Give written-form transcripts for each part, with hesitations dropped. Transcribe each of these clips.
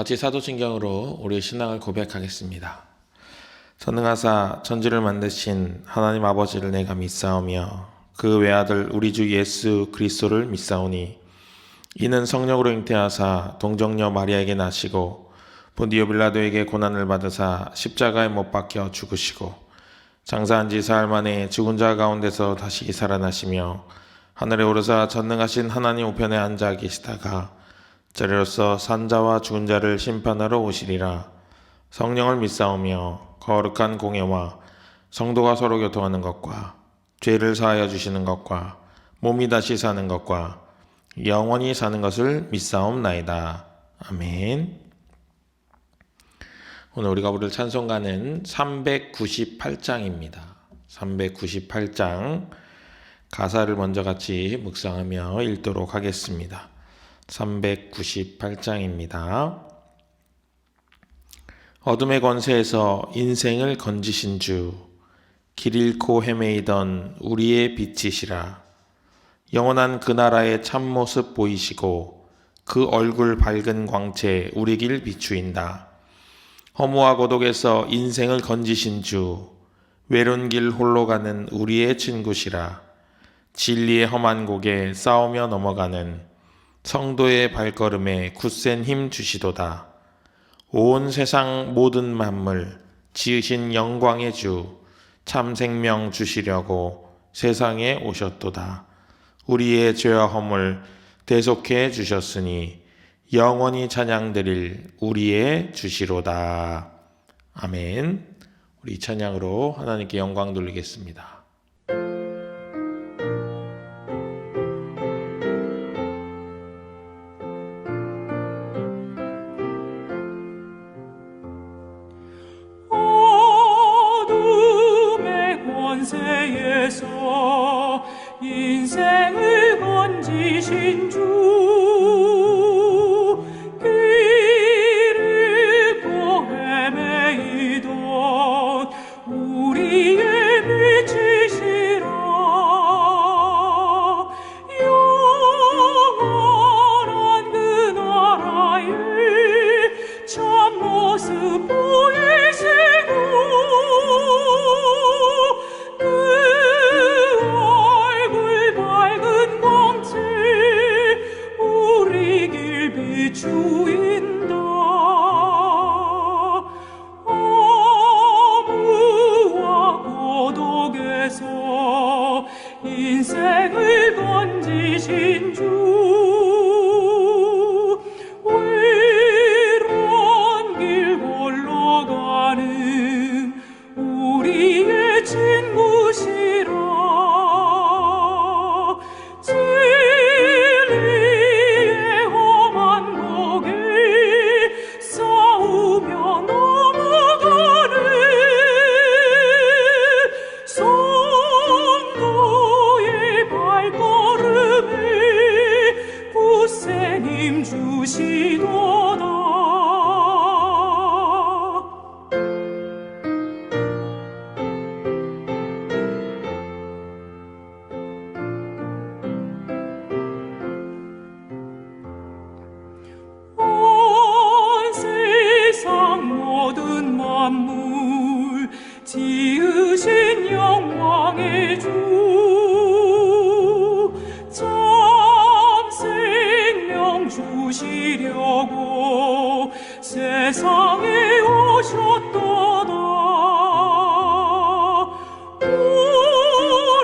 같이 사도신경으로 우리의 신앙을 고백하겠습니다. 전능하사 천지를 만드신 하나님 아버지를 내가 믿사오며 그 외아들 우리 주 예수 그리스도를 믿사오니 이는 성령으로 잉태하사 동정녀 마리아에게 나시고 본디오 빌라도에게 고난을 받으사 십자가에 못 박혀 죽으시고 장사한 지 사흘 만에 죽은 자 가운데서 다시 살아나시며 하늘에 오르사 전능하신 하나님 우편에 앉아 계시다가 저리로서 산자와 죽은 자를 심판하러 오시리라. 성령을 믿사오며 거룩한 공예와 성도가 서로 교통하는 것과 죄를 사하여 주시는 것과 몸이 다시 사는 것과 영원히 사는 것을 믿사옵나이다. 아멘. 오늘 우리가 부를 찬송가는 398장입니다. 398장 가사를 먼저 같이 묵상하며 읽도록 하겠습니다. 398장입니다. 어둠의 권세에서 인생을 건지신 주, 길 잃고 헤매이던 우리의 빛이시라. 영원한 그 나라의 참모습 보이시고 그 얼굴 밝은 광채 우리 길 비추인다. 허무와 고독에서 인생을 건지신 주, 외로운 길 홀로 가는 우리의 친구시라. 진리의 험한 곡에 싸우며 넘어가는 성도의 발걸음에 굳센 힘 주시도다. 온 세상 모든 만물 지으신 영광의 주, 참 생명 주시려고 세상에 오셨도다. 우리의 죄와 허물 대속해 주셨으니 영원히 찬양드릴 우리의 주시로다. 아멘. 우리 찬양으로 하나님께 영광 돌리겠습니다. 권세에서 인생을 건지신 주, 길 잃고 헤매이던 우리의 빛이시라. 영원한 그 나라의 참모습 보이시고 주인다. 허무와 고독에서 인생을 건지신 주, 외로운 길 홀로 가는 우리의 친구시라. 주시도다. 온 세상 모든 만물 지으신 영광의 주, 주시려고 세상에 오셨도다.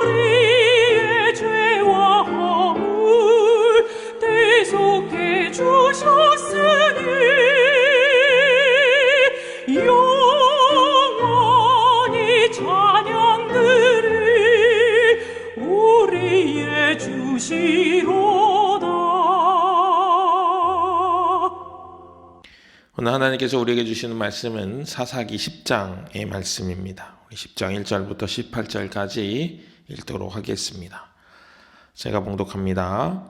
우리의 죄와 허물 대속해 주셨으니 영원히 찬양드릴 우리의 주시로다. 오늘 하나님께서 우리에게 주시는 말씀은 사사기 10장의 말씀입니다. 우리 10장 1절부터 18절까지 읽도록 하겠습니다. 제가 봉독합니다.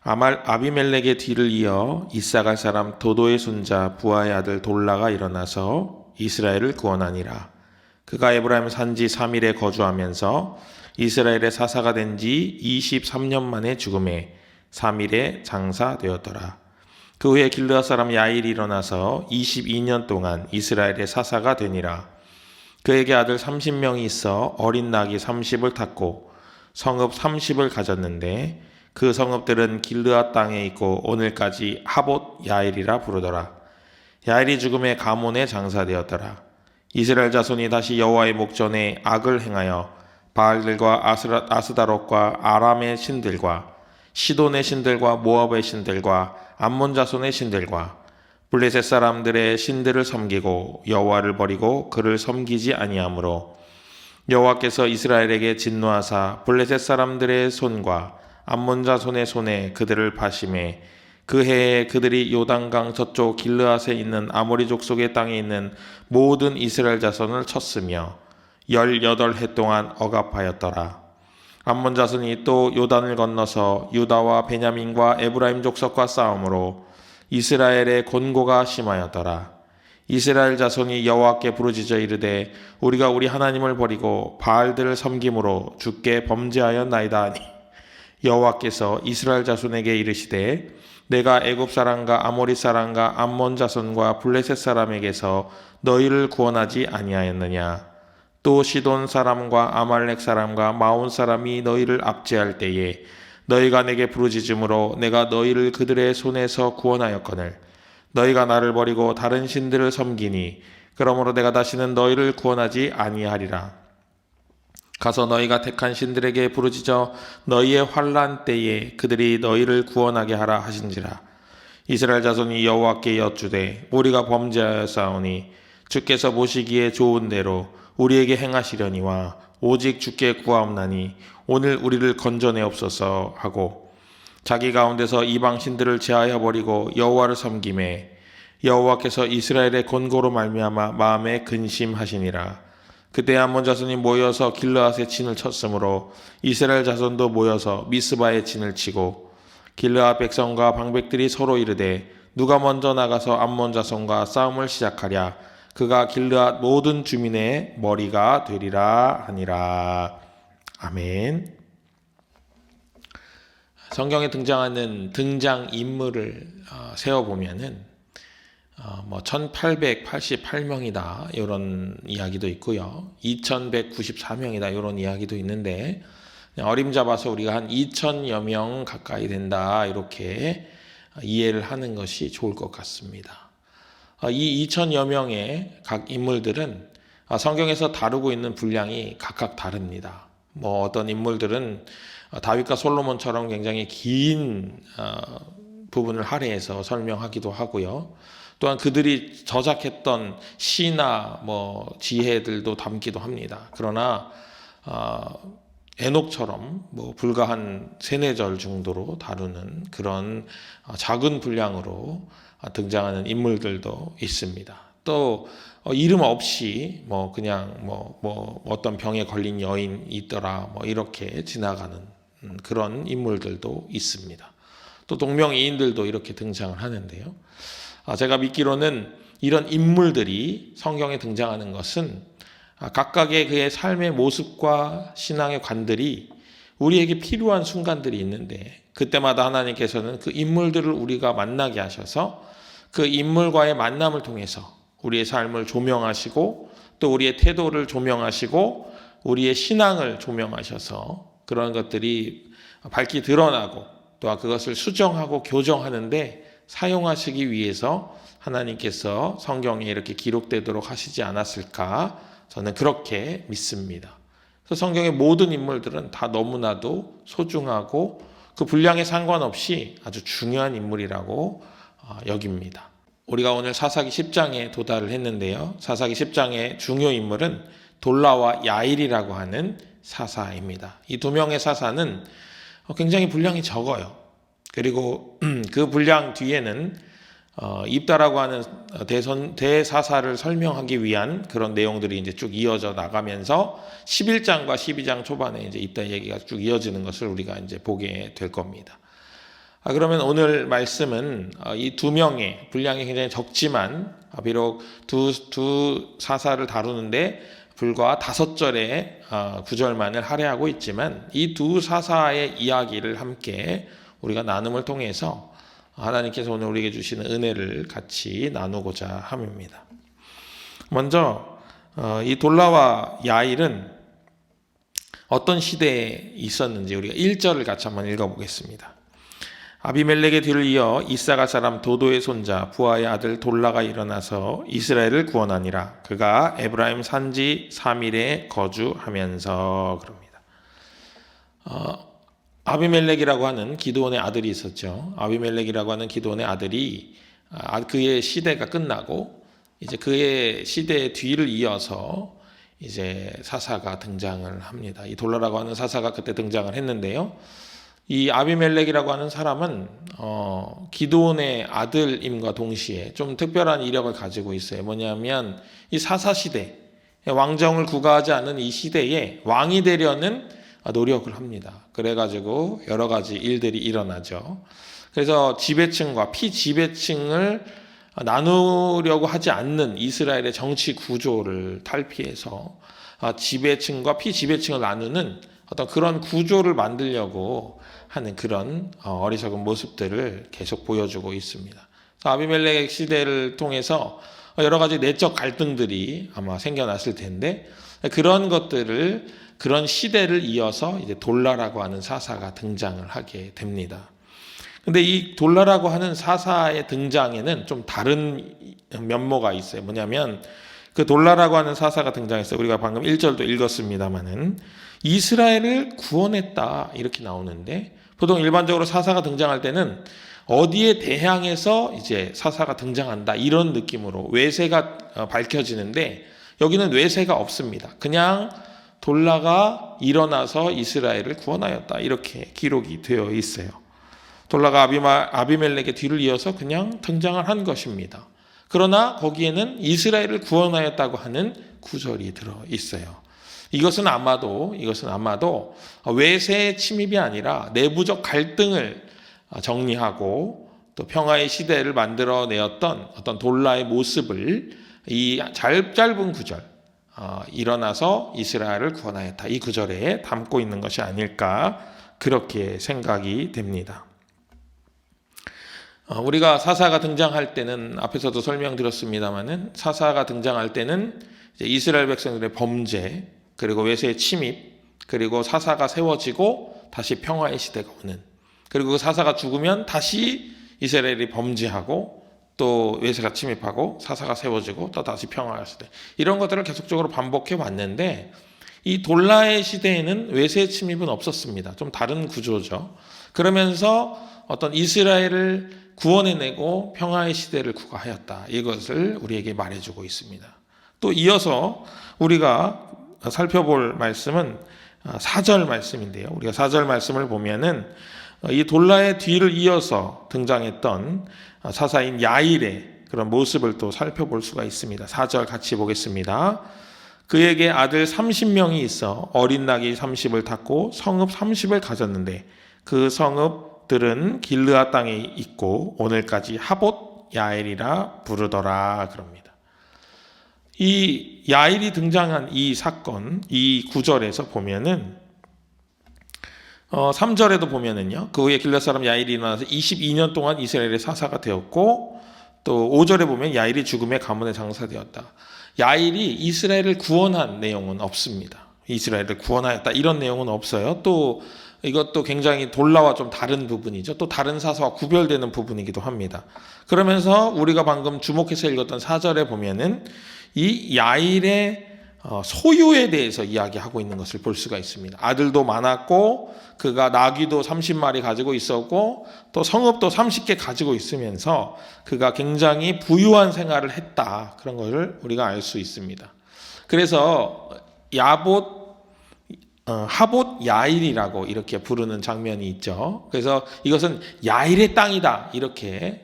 아비멜렉의 뒤를 이어 이사갈 사람 도도의 손자 부하의 아들 돌라가 일어나서 이스라엘을 구원하니라. 그가 에브라임 산지 3일에 거주하면서 이스라엘의 사사가 된 지 23년 만에 죽음에 3일에 장사되었더라. 그 후에 길르앗 사람 야일이 일어나서 22년 동안 이스라엘의 사사가 되니라. 그에게 아들 30명이 있어 어린 낙이 30을 탔고 성읍 30을 가졌는데 그 성읍들은 길르앗 땅에 있고 오늘까지 하봇 야일이라 부르더라. 야일이 죽음에 가문에 장사되었더라. 이스라엘 자손이 다시 여호와의 목전에 악을 행하여 바알들과 아스다롯과 아람의 신들과 시돈의 신들과 모압의 신들과 암몬 자손의 신들과 블레셋 사람들의 신들을 섬기고 여호와를 버리고 그를 섬기지 아니하므로 여호와께서 이스라엘에게 진노하사 블레셋 사람들의 손과 암몬 자손의 손에 그들을 파심해 그 해에 그들이 요단강 저쪽 길르앗에 있는 아모리 족속의 땅에 있는 모든 이스라엘 자손을 쳤으며 18해 동안 억압하였더라. 암몬 자손이 또 요단을 건너서 유다와 베냐민과 에브라임 족속과 싸움으로 이스라엘의 곤고가 심하였더라. 이스라엘 자손이 여호와께 부르짖어 이르되 우리가 우리 하나님을 버리고 바알들을 섬김으로 주께 범죄하였나이다 하니 여호와께서 이스라엘 자손에게 이르시되 내가 애굽 사람과 아모리 사람과 암몬 자손과 블레셋 사람에게서 너희를 구원하지 아니하였느냐. 또 시돈 사람과 아말렉 사람과 마온 사람이 너희를 압제할 때에 너희가 내게 부르짖음으로 내가 너희를 그들의 손에서 구원하였거늘 너희가 나를 버리고 다른 신들을 섬기니 그러므로 내가 다시는 너희를 구원하지 아니하리라. 가서 너희가 택한 신들에게 부르짖어 너희의 환난 때에 그들이 너희를 구원하게 하라 하신지라. 이스라엘 자손이 여호와께 여쭈되 우리가 범죄하였사오니 주께서 보시기에 좋은 대로 우리에게 행하시려니와 오직 주께 구하옵나니 오늘 우리를 건져내옵소서 하고 자기 가운데서 이방 신들을 제하여 버리고 여호와를 섬김에 여호와께서 이스라엘의 권고로 말미암아 마음에 근심하시니라. 그때 암몬 자손이 모여서 길르앗에 진을 쳤으므로 이스라엘 자손도 모여서 미스바에 진을 치고 길르앗 백성과 방백들이 서로 이르되 누가 먼저 나가서 암몬 자손과 싸움을 시작하랴. 그가 길르앗 모든 주민의 머리가 되리라 하니라. 아멘. 성경에 등장하는 등장인물을 세어보면은 1888명이다 이런 이야기도 있고요. 2194명이다 이런 이야기도 있는데 어림잡아서 우리가 한 2000여 명 가까이 된다 이렇게 이해를 하는 것이 좋을 것 같습니다. 이 2000여 명의 각 인물들은 성경에서 다루고 있는 분량이 각각 다릅니다. 어떤 인물들은 다윗과 솔로몬처럼 굉장히 긴 부분을 할애해서 설명하기도 하고요. 또한 그들이 저작했던 시나 지혜들도 담기도 합니다. 그러나 에녹처럼 불과 한 3-4절 정도로 다루는 그런 작은 분량으로 등장하는 인물들도 있습니다. 또 이름 없이 그냥 어떤 병에 걸린 여인이 있더라 이렇게 지나가는 그런 인물들도 있습니다. 또 동명이인들도 이렇게 등장을 하는데요. 제가 믿기로는 이런 인물들이 성경에 등장하는 것은 각각의 그의 삶의 모습과 신앙의 관들이 우리에게 필요한 순간들이 있는데 그때마다 하나님께서는 그 인물들을 우리가 만나게 하셔서 그 인물과의 만남을 통해서 우리의 삶을 조명하시고 또 우리의 태도를 조명하시고 우리의 신앙을 조명하셔서 그런 것들이 밝히 드러나고 또 그것을 수정하고 교정하는데 사용하시기 위해서 하나님께서 성경에 이렇게 기록되도록 하시지 않았을까 저는 그렇게 믿습니다. 그래서 성경의 모든 인물들은 다 너무나도 소중하고 그 분량에 상관없이 아주 중요한 인물이라고 여깁니다. 우리가 오늘 사사기 10장에 도달을 했는데요. 사사기 10장의 중요 인물은 돌라와 야일이라고 하는 사사입니다. 이 두 명의 사사는 굉장히 분량이 적어요. 그리고 그 분량 뒤에는 입다라고 하는 대사사를 설명하기 위한 그런 내용들이 이제 쭉 이어져 나가면서 11장과 12장 초반에 이제 입다 얘기가 쭉 이어지는 것을 우리가 이제 보게 될 겁니다. 그러면 오늘 말씀은 이 두 명의 분량이 굉장히 적지만 비록 두 사사를 다루는데 불과 5절의 구절만을 할애하고 있지만 이 두 사사의 이야기를 함께 우리가 나눔을 통해서 하나님께서 오늘 우리에게 주시는 은혜를 같이 나누고자 함입니다. 먼저 이 돌라와 야일은 어떤 시대에 있었는지 우리가 1절을 같이 한번 읽어보겠습니다. 아비멜렉의 뒤를 이어 이사갈 사람 도도의 손자 부하의 아들 돌라가 일어나서 이스라엘을 구원하니라. 그가 에브라임 산지 3일에 거주하면서 그럽니다. 아비멜렉이라고 하는 기드온의 아들이 있었죠. 아비멜렉이라고 하는 기드온의 아들이 그의 시대가 끝나고 이제 그의 시대의 뒤를 이어서 이제 사사가 등장을 합니다. 이 돌라라고 하는 사사가 그때 등장을 했는데요. 이 아비멜렉이라고 하는 사람은 기드온의 아들임과 동시에 좀 특별한 이력을 가지고 있어요. 뭐냐면 이 사사 시대, 왕정을 구가하지 않은 이 시대에 왕이 되려는 노력을 합니다. 그래가지고 여러 가지 일들이 일어나죠. 그래서 지배층과 피지배층을 나누려고 하지 않는 이스라엘의 정치 구조를 탈피해서 지배층과 피지배층을 나누는 어떤 그런 구조를 만들려고 하는 그런 어리석은 모습들을 계속 보여주고 있습니다. 아비멜렉 시대를 통해서 여러 가지 내적 갈등들이 아마 생겨났을 텐데 그런 시대를 이어서 이제 돌라라고 하는 사사가 등장을 하게 됩니다. 근데 이 돌라라고 하는 사사의 등장에는 좀 다른 면모가 있어요. 뭐냐면 그 돌라라고 하는 사사가 등장했어요. 우리가 방금 1절도 읽었습니다마는 이스라엘을 구원했다 이렇게 나오는데 보통 일반적으로 사사가 등장할 때는 어디에 대항해서 이제 사사가 등장한다 이런 느낌으로 외세가 밝혀지는데 여기는 외세가 없습니다. 그냥 돌라가 일어나서 이스라엘을 구원하였다 이렇게 기록이 되어 있어요. 돌라가 아비멜렉의 뒤를 이어서 그냥 등장을 한 것입니다. 그러나 거기에는 이스라엘을 구원하였다고 하는 구절이 들어 있어요. 이것은 아마도 외세의 침입이 아니라 내부적 갈등을 정리하고 또 평화의 시대를 만들어내었던 어떤 돌라의 모습을 이 짧은 구절 일어나서 이스라엘을 구원하였다 이 구절에 담고 있는 것이 아닐까 그렇게 생각이 됩니다. 우리가 사사가 등장할 때는 앞에서도 설명드렸습니다마는 사사가 등장할 때는 이제 이스라엘 백성들의 범죄 그리고 외세의 침입 그리고 사사가 세워지고 다시 평화의 시대가 오는 그리고 그 사사가 죽으면 다시 이스라엘이 범죄하고 또 외세가 침입하고 사사가 세워지고 또 다시 평화의 시대 이런 것들을 계속적으로 반복해 왔는데 이 돌라의 시대에는 외세의 침입은 없었습니다. 좀 다른 구조죠. 그러면서 어떤 이스라엘을 구원해내고 평화의 시대를 구가하였다. 이것을 우리에게 말해주고 있습니다. 또 이어서 우리가 살펴볼 말씀은 4절 말씀인데요. 우리가 4절 말씀을 보면은 이 돌라의 뒤를 이어서 등장했던 사사인 야일의 그런 모습을 또 살펴볼 수가 있습니다. 4절 같이 보겠습니다. 그에게 아들 30명이 있어 어린 낙이 30을 탔고 성읍 30을 가졌는데 그 성읍들은 길르아 땅에 있고 오늘까지 하봇 야일이라 부르더라 그럽니다. 이 야일이 등장한 이 사건, 이 구절에서 보면은 3절에도 보면은요. 그 후에 길르앗 사람 야일이 일어나서 22년 동안 이스라엘의 사사가 되었고 또 5절에 보면 야일이 죽음의 가문에 장사되었다. 야일이 이스라엘을 구원한 내용은 없습니다. 이스라엘을 구원하였다 이런 내용은 없어요. 또 이것도 굉장히 돌라와 좀 다른 부분이죠. 또 다른 사사와 구별되는 부분이기도 합니다. 그러면서 우리가 방금 주목해서 읽었던 4절에 보면은 이 야일의 소유에 대해서 이야기하고 있는 것을 볼 수가 있습니다. 아들도 많았고 그가 나귀도 30마리 가지고 있었고 또 성읍도 30개 가지고 있으면서 그가 굉장히 부유한 생활을 했다. 그런 것을 우리가 알 수 있습니다. 그래서 하봇 야일이라고 이렇게 부르는 장면이 있죠. 그래서 이것은 야일의 땅이다 이렇게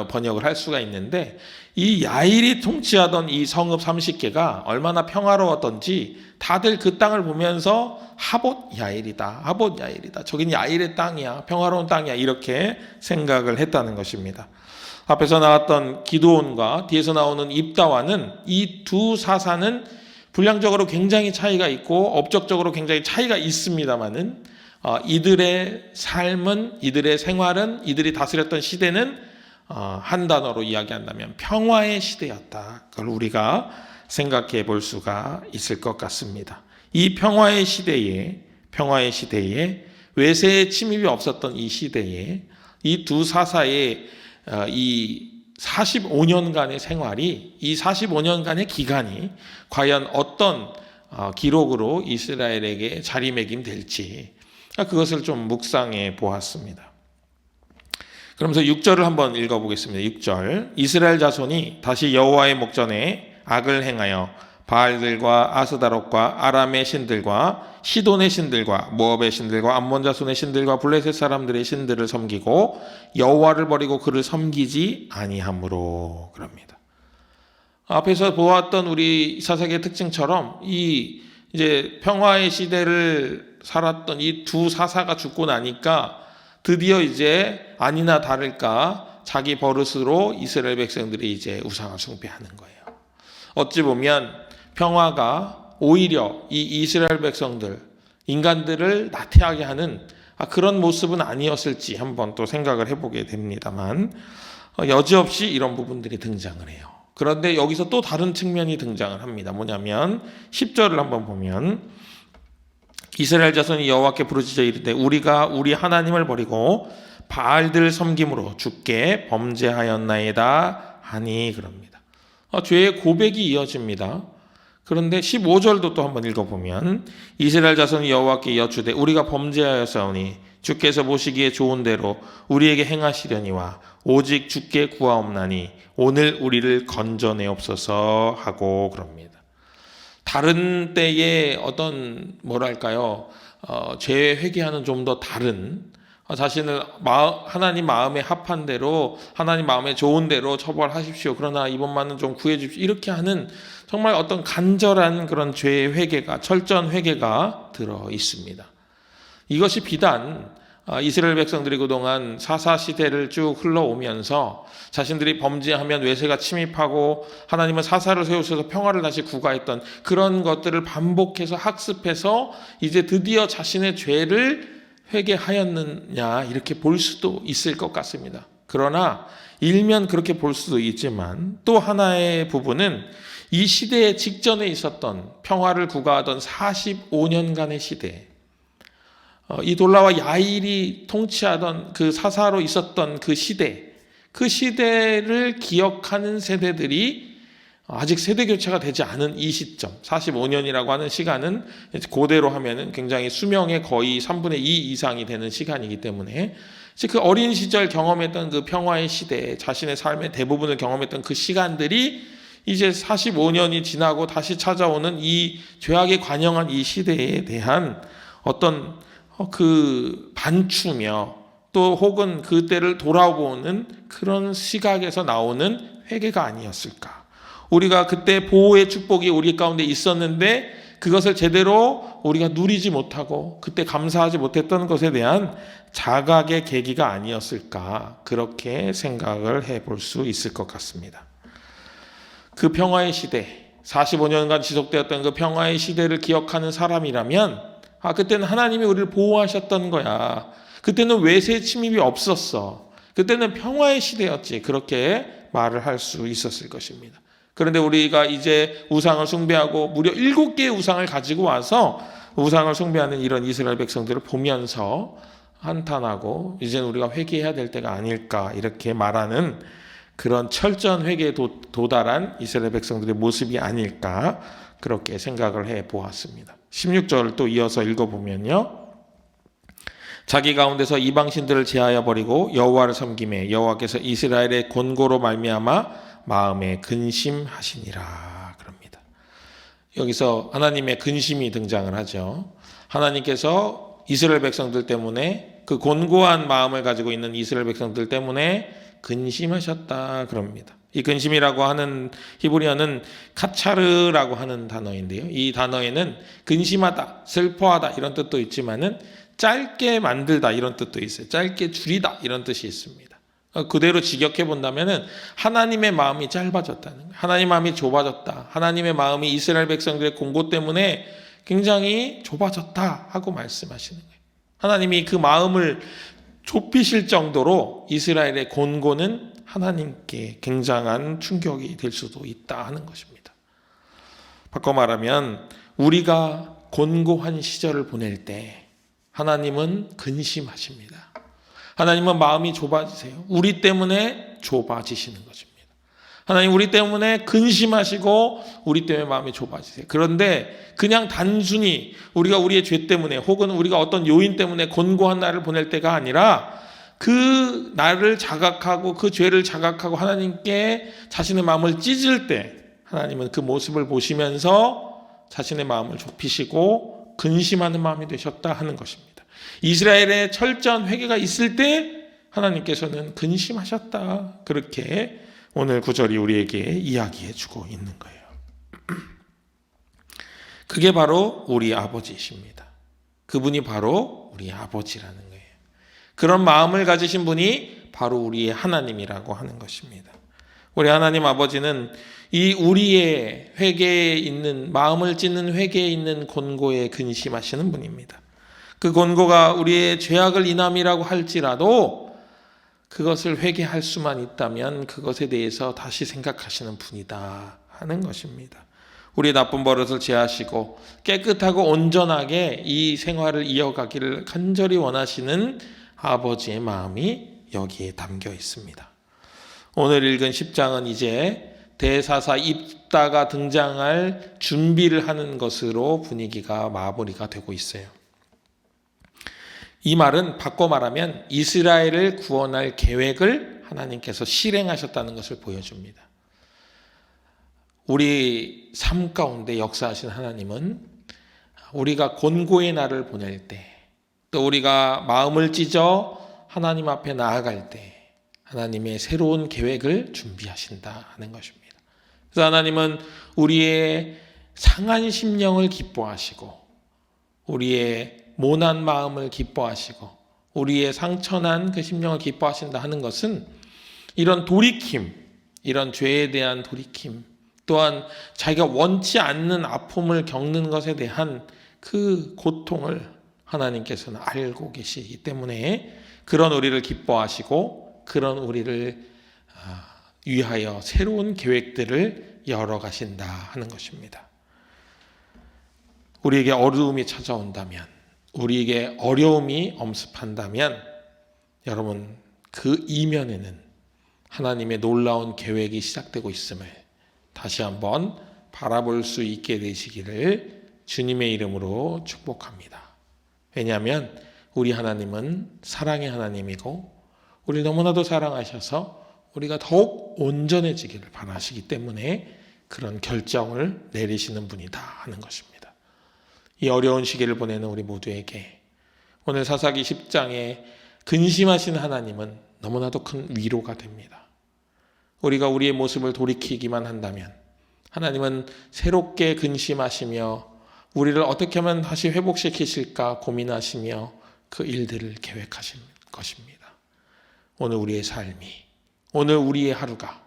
번역을 할 수가 있는데 이 야일이 통치하던 이 성읍 30개가 얼마나 평화로웠던지 다들 그 땅을 보면서 하봇 야일이다. 저긴 야일의 땅이야. 평화로운 땅이야. 이렇게 생각을 했다는 것입니다. 앞에서 나왔던 기드온과 뒤에서 나오는 입다와는 이 두 사사는 분량적으로 굉장히 차이가 있고 업적적으로 굉장히 차이가 있습니다만은 이들의 삶은, 이들의 생활은, 이들이 다스렸던 시대는 한 단어로 이야기한다면 평화의 시대였다. 그걸 우리가 생각해 볼 수가 있을 것 같습니다. 이 평화의 시대에 외세의 침입이 없었던 이 시대에 이 두 사사의 이 45년간의 생활이, 이 45년간의 기간이 과연 어떤 기록으로 이스라엘에게 자리매김될지 그것을 좀 묵상해 보았습니다. 그러면서 6절을 한번 읽어보겠습니다. 6절. 이스라엘 자손이 다시 여호와의 목전에 악을 행하여 바알들과 아스다롯과 아람의 신들과 시돈의 신들과 모압의 신들과 암몬 자손의 신들과 블레셋 사람들의 신들을 섬기고 여호와를 버리고 그를 섬기지 아니하므로 그럽니다. 앞에서 보았던 우리 사사기의 특징처럼 이 이제 평화의 시대를 살았던 이 두 사사가 죽고 나니까 드디어 이제 아니나 다를까 자기 버릇으로 이스라엘 백성들이 이제 우상을 숭배하는 거예요. 어찌 보면 평화가 오히려 이 이스라엘 백성들, 인간들을 나태하게 하는 그런 모습은 아니었을지 한번 또 생각을 해보게 됩니다만 여지없이 이런 부분들이 등장을 해요. 그런데 여기서 또 다른 측면이 등장을 합니다. 뭐냐면 10절을 한번 보면 이스라엘 자손이 여호와께 부르짖어 이르되 우리가 우리 하나님을 버리고 바알들 섬김으로 주께 범죄하였나이다 하니 그럽니다. 죄의 고백이 이어집니다. 그런데 15절도 또 한번 읽어보면 이스라엘 자손이 여호와께 여쭈되 우리가 범죄하였사오니 주께서 보시기에 좋은 대로 우리에게 행하시려니와 오직 주께 구하옵나니 오늘 우리를 건져내옵소서 하고 그럽니다. 다른 때의 어떤 뭐랄까요 죄 회개하는 좀 더 다른 자신을 하나님 마음에 합한 대로 하나님 마음에 좋은 대로 처벌하십시오. 그러나 이번만은 좀 구해 주십시오. 이렇게 하는 정말 어떤 간절한 그런 죄의 회개가 철저한 회개가 들어 있습니다. 이것이 비단 이스라엘 백성들이 그동안 사사 시대를 쭉 흘러오면서 자신들이 범죄하면 외세가 침입하고 하나님은 사사를 세우셔서 평화를 다시 구가했던 그런 것들을 반복해서 학습해서 이제 드디어 자신의 죄를 회개하였느냐 이렇게 볼 수도 있을 것 같습니다. 그러나 일면 그렇게 볼 수도 있지만 또 하나의 부분은 이 시대에 직전에 있었던 평화를 구가하던 45년간의 시대, 이 돌라와 야일이 통치하던 그 사사로 있었던 그 시대를 기억하는 세대들이 아직 세대 교체가 되지 않은 이 시점, 45년이라고 하는 시간은 그대로 하면은 굉장히 수명의 거의 3분의 2 이상이 되는 시간이기 때문에 그 어린 시절 경험했던 그 평화의 시대, 자신의 삶의 대부분을 경험했던 그 시간들이 이제 45년이 지나고 다시 찾아오는 이 죄악에 관영한 이 시대에 대한 어떤 그 반추며 또 혹은 그때를 돌아보는 그런 시각에서 나오는 회개가 아니었을까. 우리가 그때 보호의 축복이 우리 가운데 있었는데 그것을 제대로 우리가 누리지 못하고 그때 감사하지 못했던 것에 대한 자각의 계기가 아니었을까. 그렇게 생각을 해볼 수 있을 것 같습니다. 그 평화의 시대, 45년간 지속되었던 그 평화의 시대를 기억하는 사람이라면 그때는 하나님이 우리를 보호하셨던 거야. 그때는 외세 침입이 없었어. 그때는 평화의 시대였지. 그렇게 말을 할 수 있었을 것입니다. 그런데 우리가 이제 우상을 숭배하고 무려 7개의 우상을 가지고 와서 우상을 숭배하는 이런 이스라엘 백성들을 보면서 한탄하고 이제는 우리가 회개해야 될 때가 아닐까 이렇게 말하는 그런 철저한 회개에 도달한 이스라엘 백성들의 모습이 아닐까 그렇게 생각을 해 보았습니다. 16절을 또 이어서 읽어보면요. 자기 가운데서 이방신들을 제하여 버리고 여호와를 섬기매 여호와께서 이스라엘의 권고로 말미암아 마음에 근심하시니라 그럽니다. 여기서 하나님의 근심이 등장을 하죠. 하나님께서 이스라엘 백성들 때문에 그 곤고한 마음을 가지고 있는 이스라엘 백성들 때문에 근심하셨다 그럽니다. 이 근심이라고 하는 히브리어는 카차르라고 하는 단어인데요. 이 단어에는 근심하다, 슬퍼하다 이런 뜻도 있지만은 짧게 만들다 이런 뜻도 있어요. 짧게 줄이다 이런 뜻이 있습니다. 그대로 직역해 본다면은 하나님의 마음이 짧아졌다는 거예요. 하나님의 마음이 좁아졌다. 하나님의 마음이 이스라엘 백성들의 공고 때문에 굉장히 좁아졌다 하고 말씀하시는 거예요. 하나님이 그 마음을 좁히실 정도로 이스라엘의 곤고는 하나님께 굉장한 충격이 될 수도 있다 하는 것입니다. 바꿔 말하면 우리가 곤고한 시절을 보낼 때 하나님은 근심하십니다. 하나님은 마음이 좁아지세요. 우리 때문에 좁아지시는 것입니다. 하나님 우리 때문에 근심하시고 우리 때문에 마음이 좁아지세요. 그런데 그냥 단순히 우리가 우리의 죄 때문에 혹은 우리가 어떤 요인 때문에 곤고한 날을 보낼 때가 아니라 그 날을 자각하고 그 죄를 자각하고 하나님께 자신의 마음을 찢을 때 하나님은 그 모습을 보시면서 자신의 마음을 좁히시고 근심하는 마음이 되셨다 하는 것입니다. 이스라엘의 철저한 회개가 있을 때 하나님께서는 근심하셨다. 그렇게 오늘 구절이 우리에게 이야기해 주고 있는 거예요. 그게 바로 우리 아버지이십니다. 그분이 바로 우리 아버지라는 거예요. 그런 마음을 가지신 분이 바로 우리의 하나님이라고 하는 것입니다. 우리 하나님 아버지는 이 우리의 회개에 있는 마음을 찢는 회개에 있는 곤고에 근심하시는 분입니다. 그 곤고가 우리의 죄악을 인함이라고 할지라도 그것을 회개할 수만 있다면 그것에 대해서 다시 생각하시는 분이다 하는 것입니다. 우리의 나쁜 버릇을 제하시고 깨끗하고 온전하게 이 생활을 이어가기를 간절히 원하시는 아버지의 마음이 여기에 담겨 있습니다. 오늘 읽은 10장은 이제 대사사 입다가 등장할 준비를 하는 것으로 분위기가 마무리가 되고 있어요. 이 말은 바꿔 말하면 이스라엘을 구원할 계획을 하나님께서 실행하셨다는 것을 보여줍니다. 우리 삶 가운데 역사하신 하나님은 우리가 곤고의 날을 보낼 때, 또 우리가 마음을 찢어 하나님 앞에 나아갈 때 하나님의 새로운 계획을 준비하신다 하는 것입니다. 그래서 하나님은 우리의 상한 심령을 기뻐하시고 우리의 모난 마음을 기뻐하시고 우리의 상처난 그 심령을 기뻐하신다 하는 것은 이런 돌이킴, 이런 죄에 대한 돌이킴, 또한 자기가 원치 않는 아픔을 겪는 것에 대한 그 고통을 하나님께서는 알고 계시기 때문에 그런 우리를 기뻐하시고 그런 우리를 위하여 새로운 계획들을 열어가신다 하는 것입니다. 우리에게 어려움이 찾아온다면, 우리에게 어려움이 엄습한다면 여러분 그 이면에는 하나님의 놀라운 계획이 시작되고 있음을 다시 한번 바라볼 수 있게 되시기를 주님의 이름으로 축복합니다. 왜냐하면 우리 하나님은 사랑의 하나님이고 우리 너무나도 사랑하셔서 우리가 더욱 온전해지기를 바라시기 때문에 그런 결정을 내리시는 분이다 하는 것입니다. 이 어려운 시기를 보내는 우리 모두에게 오늘 사사기 10장에 근심하신 하나님은 너무나도 큰 위로가 됩니다. 우리가 우리의 모습을 돌이키기만 한다면 하나님은 새롭게 근심하시며 우리를 어떻게 하면 다시 회복시키실까 고민하시며 그 일들을 계획하실 것입니다. 오늘 우리의 삶이, 오늘 우리의 하루가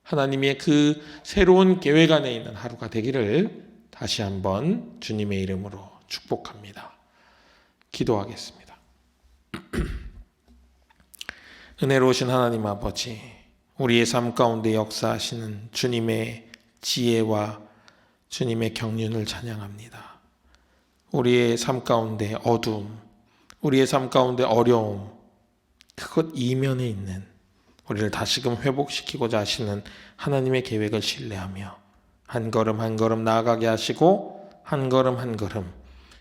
하나님의 그 새로운 계획 안에 있는 하루가 되기를 다시 한번 주님의 이름으로 축복합니다. 기도하겠습니다. 은혜로우신 하나님 아버지, 우리의 삶 가운데 역사하시는 주님의 지혜와 주님의 경륜을 찬양합니다. 우리의 삶 가운데 어두움, 우리의 삶 가운데 어려움, 그것 이면에 있는 우리를 다시금 회복시키고자 하시는 하나님의 계획을 신뢰하며 한 걸음 한 걸음 나아가게 하시고 한 걸음 한 걸음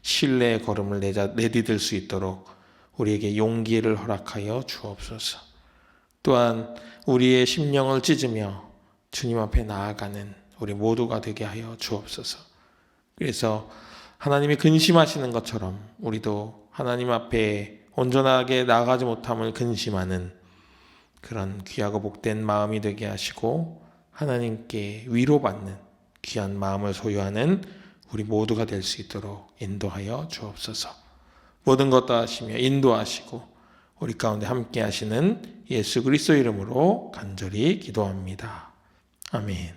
신뢰의 걸음을 내디딜 수 있도록 우리에게 용기를 허락하여 주옵소서. 또한 우리의 심령을 찢으며 주님 앞에 나아가는 우리 모두가 되게 하여 주옵소서. 그래서 하나님이 근심하시는 것처럼 우리도 하나님 앞에 온전하게 나아가지 못함을 근심하는 그런 귀하고 복된 마음이 되게 하시고 하나님께 위로받는 귀한 마음을 소유하는 우리 모두가 될 수 있도록 인도하여 주옵소서. 모든 것 다 하시며 인도하시고 우리 가운데 함께 하시는 예수 그리스도 이름으로 간절히 기도합니다. 아멘.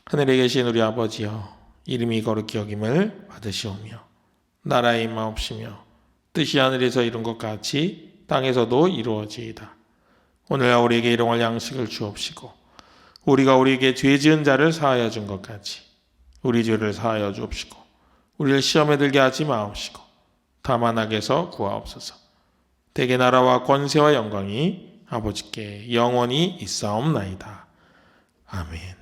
하늘에 계신 우리 아버지여, 이름이 거룩히 여김을 받으시오며 나라의 임하옵시며 뜻이 하늘에서 이룬 것 같이 땅에서도 이루어지이다. 오늘날 우리에게 일용할 양식을 주옵시고 우리가 우리에게 죄 지은 자를 사하여 준 것 같이 우리 죄를 사하여 주옵시고 우리를 시험에 들게 하지 마옵시고 다만 악에서 구하옵소서. 대개 나라와 권세와 영광이 아버지께 영원히 있사옵나이다. 아멘.